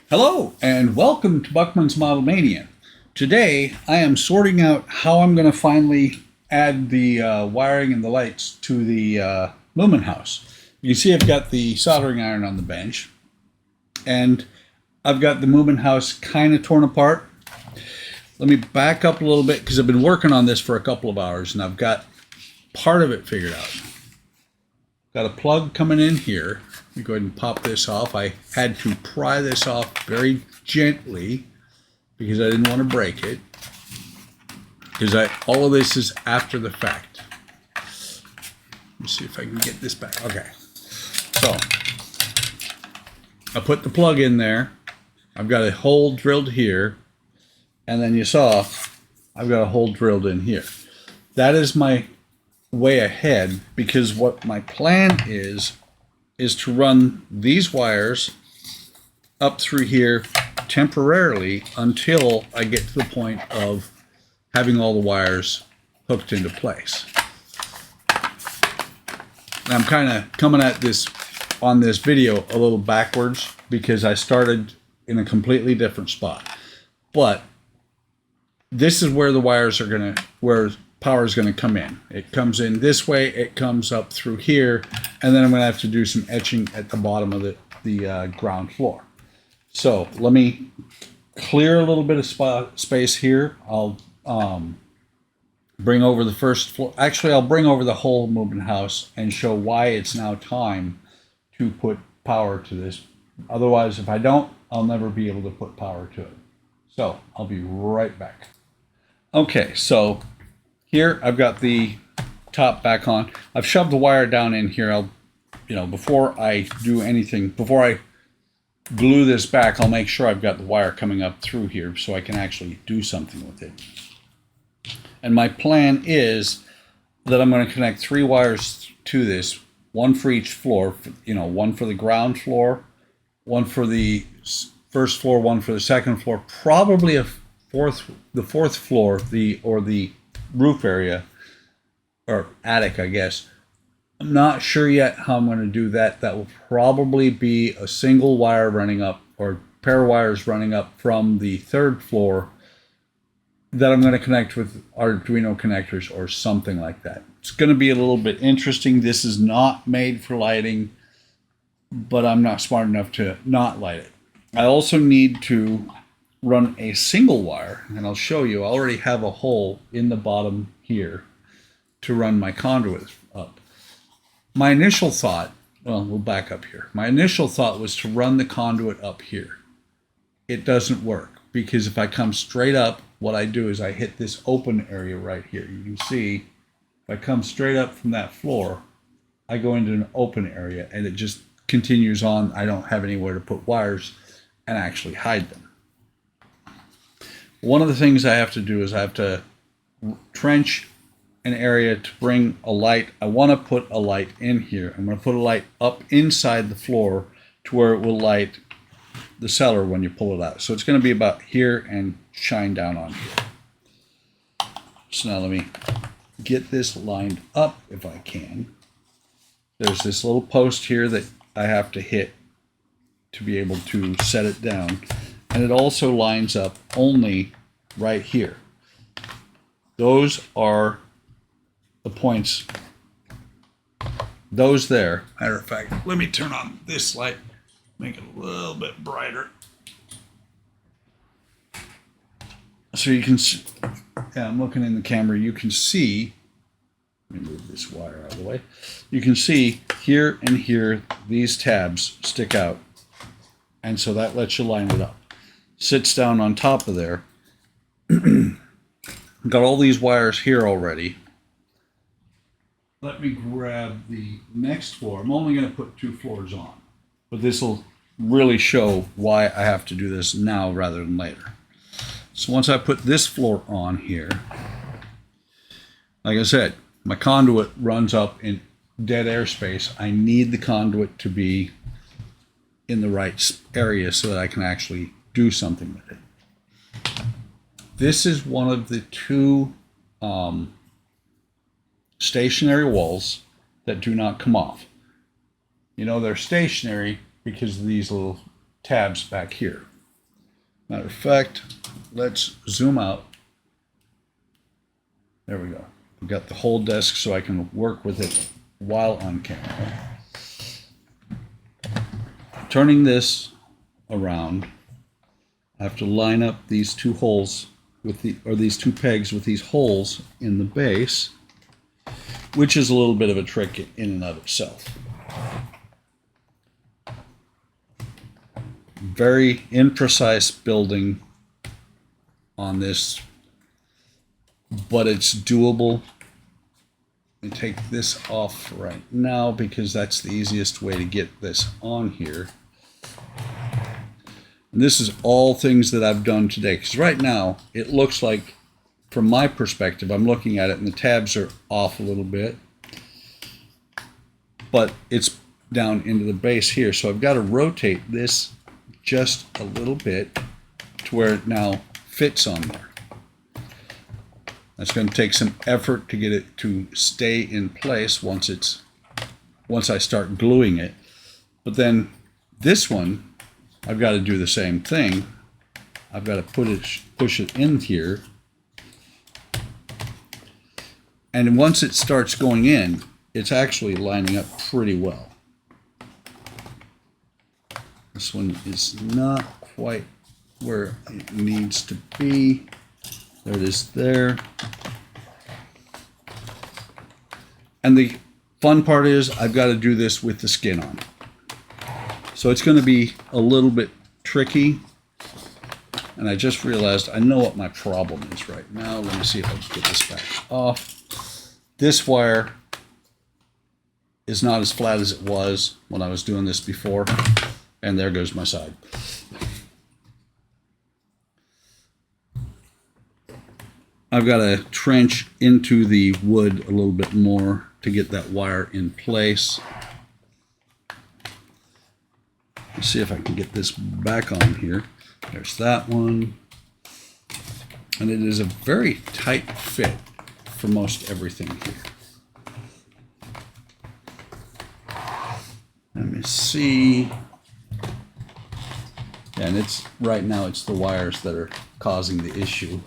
Hello and welcome to Buckman's Model Mania. Today I am sorting out how I'm going to finally add the wiring and the lights to the Moomin house. You can see I've got the soldering iron on the bench and I've got the Moomin house kind of torn apart. Let me back up a little bit because I've been working on this for a couple of hours and I've got part of it figured out. Got a plug coming in here. Let me go ahead and pop this off. I had to pry this off very gently because I didn't want to break it. Because all of this is after the fact. Let me see if I can get this back. Okay. So I put the plug in there. I've got a hole drilled here. And then you saw I've got a hole drilled in here. That is my way ahead because what my plan is to run these wires up through here temporarily until I get to the point of having all the wires hooked into place. And I'm kind of coming at this on this video a little backwards because I started in a completely different spot. But this is where the wires are where power is going to come in. It comes in this way, it comes up through here, and then I'm going to have to do some etching at the bottom of the ground floor. So let me clear a little bit of space here. I'll bring over the first floor. Actually, I'll bring over the whole Moomin house and show why it's now time to put power to this. Otherwise, if I don't, I'll never be able to put power to it. So I'll be right back. Okay, so here I've got the top back on. I've shoved the wire down in here. Before I do anything, before I glue this back, I'll make sure I've got the wire coming up through here so I can actually do something with it. And my plan is that I'm going to connect 3 wires to this, one for each floor, one for the ground floor, one for the first floor, one for the second floor, probably the fourth floor, or the roof area or attic, I guess. I'm not sure yet how I'm going to do that. That will probably be a single wire running up, or pair of wires running up from the third floor that I'm going to connect with Arduino connectors or something like that. It's going to be a little bit interesting. This is not made for lighting, but I'm not smart enough to not light it. I also need to run a single wire, and I'll show you. I already have a hole in the bottom here to run my conduit up. My initial thought, well, we'll back up here. My initial thought was to run the conduit up here. It doesn't work because if I come straight up, what I do is I hit this open area right here. You can see if I come straight up from that floor, I go into an open area and it just continues on. I don't have anywhere to put wires and actually hide them. One of the things I have to do is I have to trench an area to bring a light. I want to put a light in here. I'm going to put a light up inside the floor to where it will light the cellar when you pull it out. So it's going to be about here and shine down on here. So now let me get this lined up if I can. There's this little post here that I have to hit to be able to set it down. And it also lines up only right here. Those are the points. Those there. Matter of fact, let me turn on this light, make it a little bit brighter. So you can see, yeah, I'm looking in the camera, you can see, let me move this wire out of the way. You can see here and here, these tabs stick out. And so that lets you line it up. Sits down on top of there. Got all these wires here already. Let me grab the next floor. I'm only going to put 2 floors on, but this will really show why I have to do this now rather than later. So once I put this floor on here, like I said, my conduit runs up in dead air space. I need the conduit to be in the right area so that I can actually do something with it. This is one of the 2 stationary walls that do not come off. They're stationary because of these little tabs back here. Matter of fact, let's zoom out. There we go. We've got the whole desk so I can work with it while on camera. Turning this around, I have to line up these two holes with these two pegs with these holes in the base, which is a little bit of a trick in and of itself. Very imprecise building on this, but it's doable. And take this off right now because that's the easiest way to get this on here. And this is all things that I've done today, because right now it looks like, from my perspective, I'm looking at it and the tabs are off a little bit, but it's down into the base here. So I've got to rotate this just a little bit to where it now fits on there. That's going to take some effort to get it to stay in place once I start gluing it. But then this one, I've got to do the same thing. I've got to push it in here. And once it starts going in, it's actually lining up pretty well. This one is not quite where it needs to be. There it is there. And the fun part is I've got to do this with the skin on. So it's going to be a little bit tricky. And I just realized I know what my problem is right now. Let me see if I can get this back off. This wire is not as flat as it was when I was doing this before. And there goes my side. I've got to trench into the wood a little bit more to get that wire in place. Let's see if I can get this back on here. There's that one. And it is a very tight fit for most everything here. Let me see. And it's right now it's the wires that are causing the issue.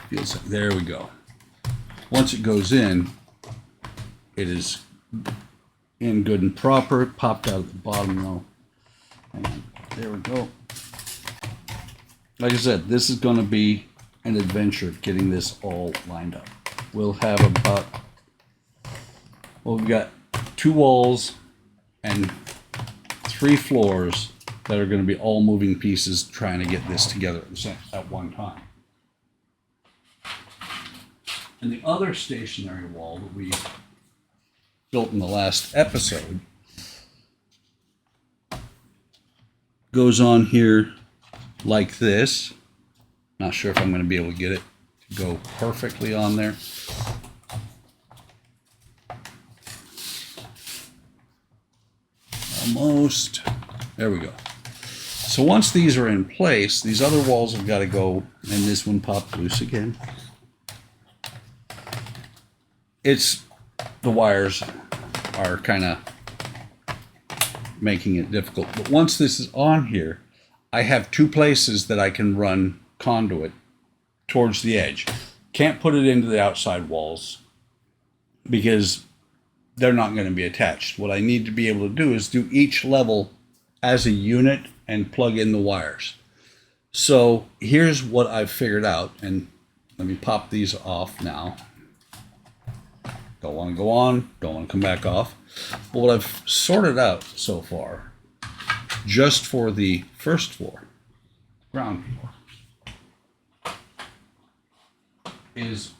Feels like, there we go. Once it goes in, it is in good and proper. It popped out at the bottom though. And there we go. Like I said, this is going to be an adventure getting this all lined up. We'll have about, well, we've got 2 walls and 3 floors that are going to be all moving pieces trying to get this together at one time. And the other stationary wall that we built in the last episode goes on here like this. Not sure if I'm going to be able to get it to go perfectly on there. Almost. There we go. So once these are in place, these other walls have got to go, and this one popped loose again. It's the wires are kind of making it difficult. But once this is on here, I have 2 places that I can run conduit towards the edge. Can't put it into the outside walls because they're not going to be attached. What I need to be able to do is do each level as a unit and plug in the wires. So here's what I've figured out, and let me pop these off now. Don't want to go on, don't want to come back off. But what I've sorted out so far, just for the first floor, ground floor, is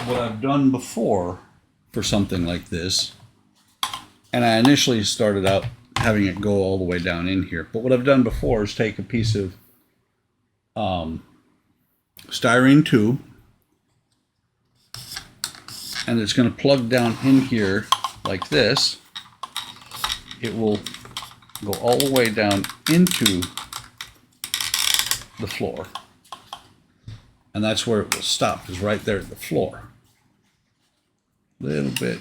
what I've done before for something like this. And I initially started out having it go all the way down in here. But what I've done before is take a piece of styrene tube, and it's going to plug down in here like this. It will go all the way down into the floor. And that's where it will stop, is right there at the floor. Little bit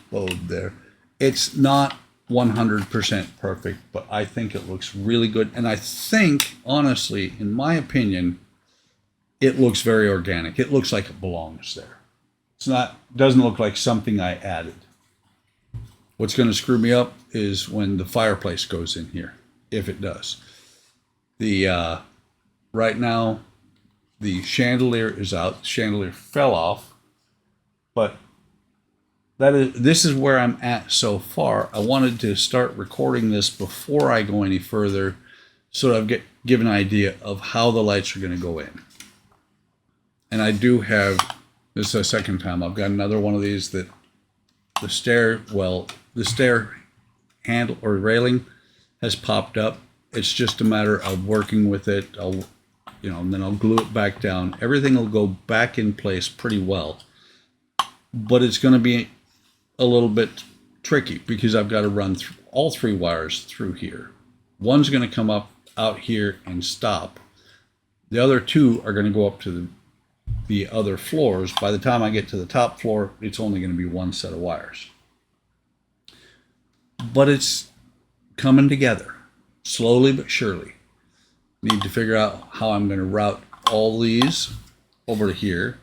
explode there. It's not 100% perfect, but I think it looks really good. And I think, honestly, in my opinion, it looks very organic. It looks like it belongs there. It's not, doesn't look like something I added. What's going to screw me up is when the fireplace goes in here, if it does. The right now, the chandelier is out. The chandelier fell off, but this is where I'm at so far. I wanted to start recording this before I go any further, so that I give an idea of how the lights are going to go in. And I do have, this is the second time I've got another one of these that the stair handle or railing has popped up. It's just a matter of working with it. And then I'll glue it back down. Everything will go back in place pretty well, but it's going to be a little bit tricky because I've got to run through all 3 wires through here. One's going to come up out here and stop. The other 2 are going to go up to the other floors. By the time I get to the top floor, it's only going to be 1 set of wires. But it's coming together, slowly but surely. Need to figure out how I'm going to route all these over to here.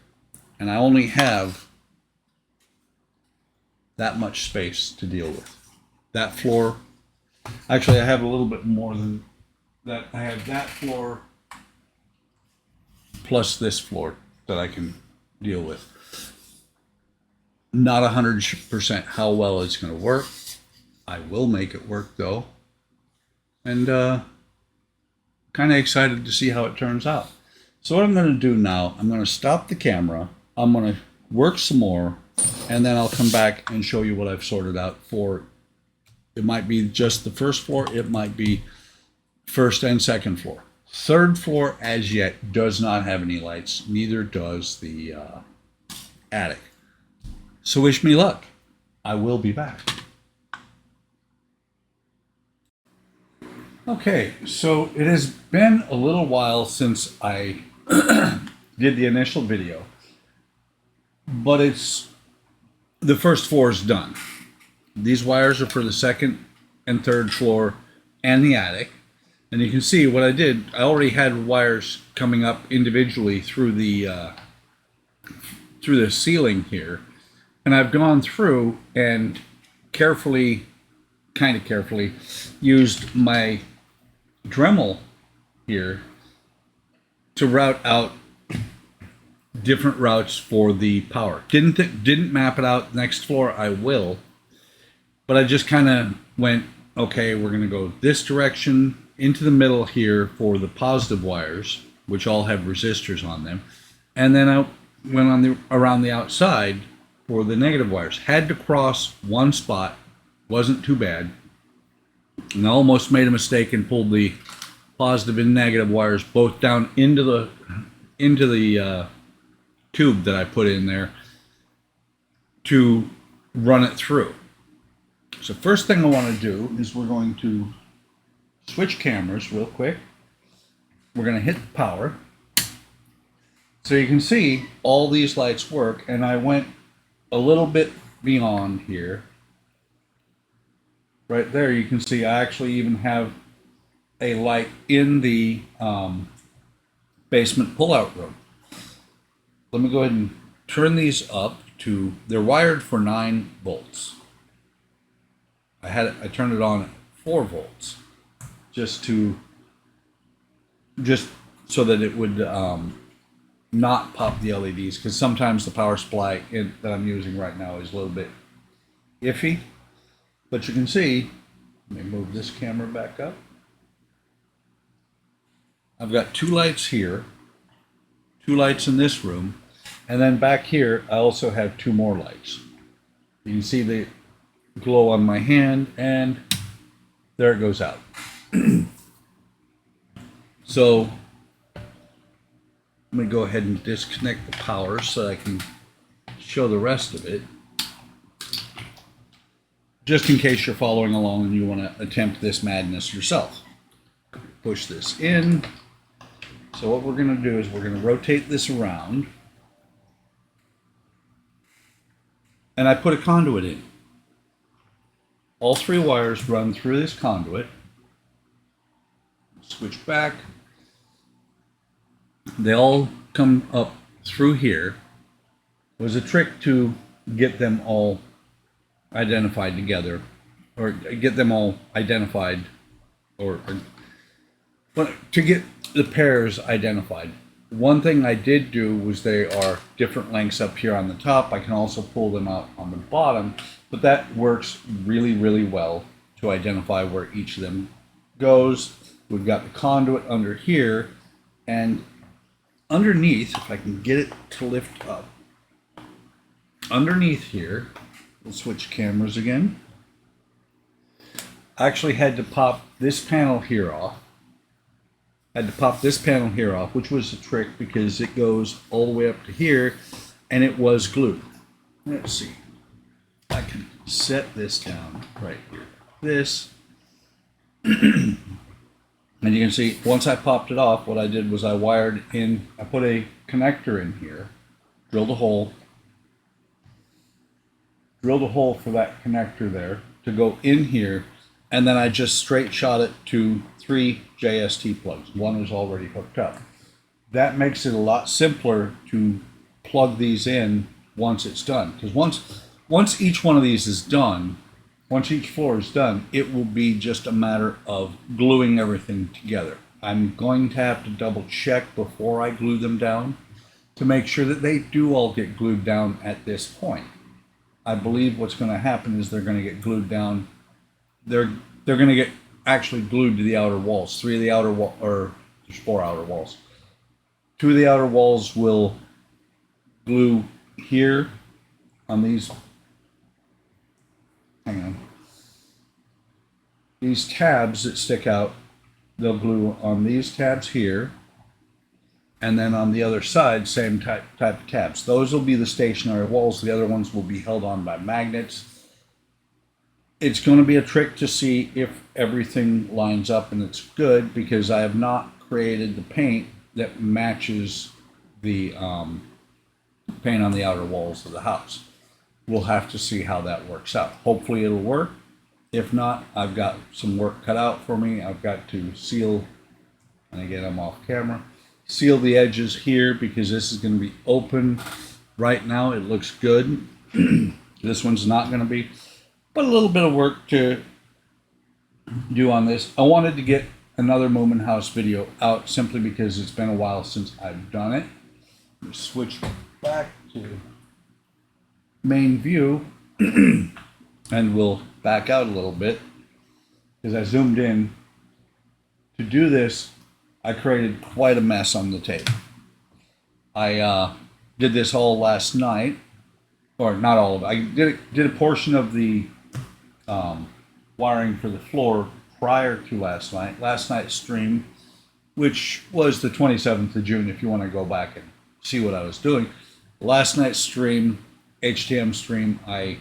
And I only have that much space to deal with. That floor, actually I have a little bit more than that. I have that floor plus this floor that I can deal with. Not 100% how well it's going to work. I will make it work though. And kind of excited to see how it turns out. So what I'm going to do now, I'm going to stop the camera. I'm going to work some more, and then I'll come back and show you what I've sorted out for. It might be just the first floor. It might be first and second floor. Third floor as yet does not have any lights. Neither does the attic. So wish me luck. I will be back. Okay, so it has been a little while since I did the initial video, but the first floor is done. These wires are for the second and third floor and the attic. And you can see what I did. I already had wires coming up individually through the ceiling here. And I've gone through and kind of carefully, used my Dremel here to route out different routes for the power. Didn't map it out. Next floor I will, but I just kind of went, okay, we're going to go this direction into the middle here for the positive wires, which all have resistors on them, and then I went around the outside for the negative wires. Had to cross one spot, wasn't too bad, and I almost made a mistake and pulled the positive and negative wires both down into the tube that I put in there to run it through. So first thing I want to do is we're going to switch cameras real quick. We're going to hit power. So you can see all these lights work, and I went a little bit beyond here. Right there you can see I actually even have a light in the basement pull-out room. Let me go ahead and turn these up to, they're wired for 9 volts. I turned it on at 4 volts just so that it would not pop the LEDs, because sometimes the power supply that I'm using right now is a little bit iffy. But you can see, let me move this camera back up. I've got 2 lights here, 2 lights in this room, and then back here I also have 2 more lights. You can see the glow on my hand, and there it goes out. So let me go ahead and disconnect the power so I can show the rest of it, just in case you're following along and you want to attempt this madness yourself. Push this in. So what we're going to do is we're going to rotate this around, and I put a conduit in. All three wires run through this conduit. Switch back. They all come up through here. It was a trick to get them all identified together, or get them all identified, or to get the pairs identified. One thing I did do was they are different lengths up here on the top. I can also pull them out on the bottom, but that works really, really well to identify where each of them goes. We've got the conduit under here, and underneath, if I can get it to lift up, underneath here, we'll switch cameras again. I actually had to pop this panel here off. Which was a trick because it goes all the way up to here, and it was glued. Let's see. I can set this down right here. This. And you can see, once I popped it off, what I did was I wired in, I put a connector in here, drilled a hole for that connector there to go in here, and then I just straight shot it to 3 JST plugs. One is already hooked up. That makes it a lot simpler to plug these in once it's done. Because once each one of these is done, once each floor is done, it will be just a matter of gluing everything together. I'm going to have to double check before I glue them down to make sure that they do all get glued down at this point. I believe what's going to happen is they're going to get glued down. They're going to get actually glued to the outer walls. 3 of the outer wall, or there's 4 outer walls. 2 of the outer walls will glue here on these. Hang on. These tabs that stick out, they'll glue on these tabs here, and then on the other side, same type of tabs. Those will be the stationary walls. The other ones will be held on by magnets. It's going to be a trick to see if everything lines up and it's good, because I have not created the paint that matches the paint on the outer walls of the house. We'll have to see how that works out. Hopefully it'll work. If not, I've got some work cut out for me. I've got to seal, and again, I'm off camera, seal the edges here because this is going to be open. Right now it looks good. This one's not going to be, but a little bit of work to do on this. I wanted to get another Moomin house video out simply because it's been a while since I've done it. Switch back to main view and we'll back out a little bit because I zoomed in. To do this, I created quite a mess on the table. I did this all last night, or not all of it. I did a portion of the wiring for the floor prior to last night. Last night's stream, which was the 27th of June, if you want to go back and see what I was doing. Last night's stream, HTM stream, I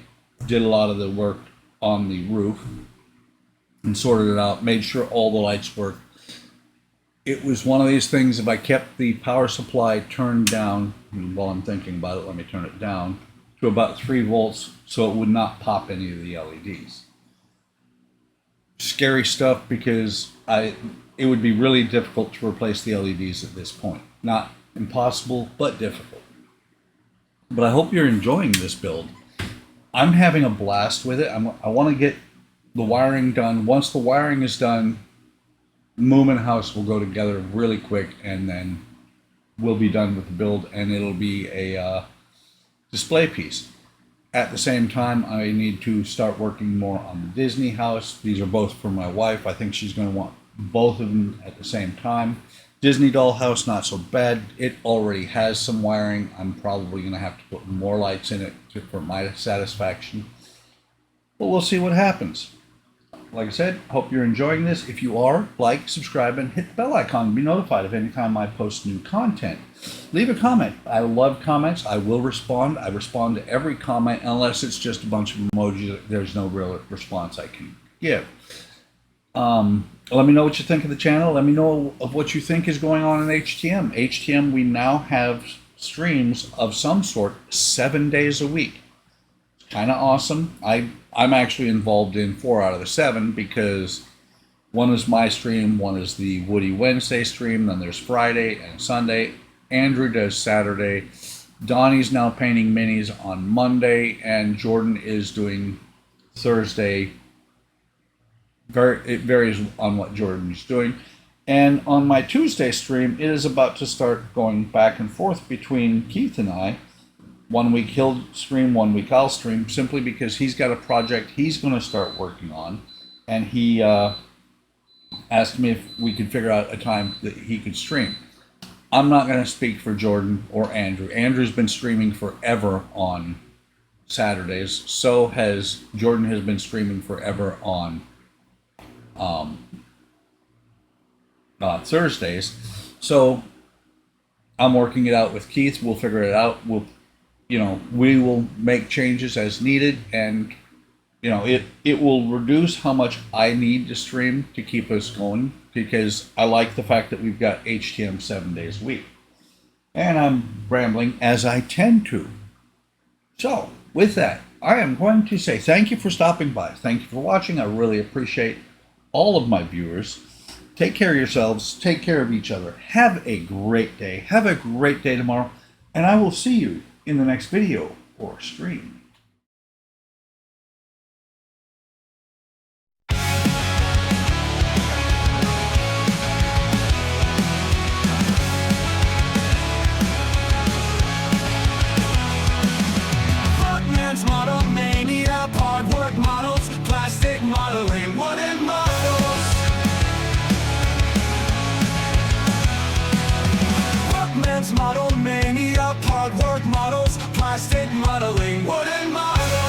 did a lot of the work on the roof and sorted it out, made sure all the lights worked. It was one of these things, if I kept the power supply turned down, and while I'm thinking about it, let me turn it down to about 3 volts so it would not pop any of the LEDs. Scary stuff because it would be really difficult to replace the LEDs at this point. Not impossible, but difficult. But I hope you're enjoying this build. I'm having a blast with it. I want to get the wiring done. Once the wiring is done, Moomin house will go together really quick, and then we'll be done with the build, and it'll be a display piece. At the same time, I need to start working more on the Disney house. These are both for my wife. I think she's going to want both of them at the same time. Disney doll house, not so bad. It already has some wiring. I'm probably going to have to put more lights in it for my satisfaction. But we'll see what happens. Like I said, hope you're enjoying this. If you are, like, subscribe, and hit the bell icon to be notified of any time I post new content. Leave a comment. I love comments. I will respond. I respond to every comment unless it's just a bunch of emojis. There's no real response I can give. Let me know what you think of the channel. Let me know of what you think is going on in HTM. HTM, we now have streams of some sort 7 days a week. kind of awesome. I'm actually involved in 4 out of the 7 because one is my stream, one is the Woody Wednesday stream, then there's Friday and Sunday. Andrew does Saturday. Donnie's now painting minis on Monday, and Jordan is doing Thursday. It varies on what Jordan's doing. And on my Tuesday stream, it is about to start going back and forth between Keith and I. 1 week he'll stream, 1 week I'll stream, simply because he's got a project he's going to start working on. And he asked me if we could figure out a time that he could stream. I'm not going to speak for Jordan or Andrew. Andrew's been streaming forever on Saturdays. So has Jordan has been streaming forever on Thursdays. So I'm working it out with Keith. We'll figure it out. We will make changes as needed, and it will reduce how much I need to stream to keep us going, because I like the fact that we've got HTM 7 days a week. And I'm rambling, as I tend to. So with that, I am going to say thank you for stopping by. Thank you for watching. I really appreciate all of my viewers. Take care of yourselves. Take care of each other. Have a great day. Have a great day tomorrow. And I will see you in the next video or stream. Buckman's Model Mania, hard work models, plastic modeling, wooden models. Buckman's Model Mania, hard work models, plastic modeling, wooden models.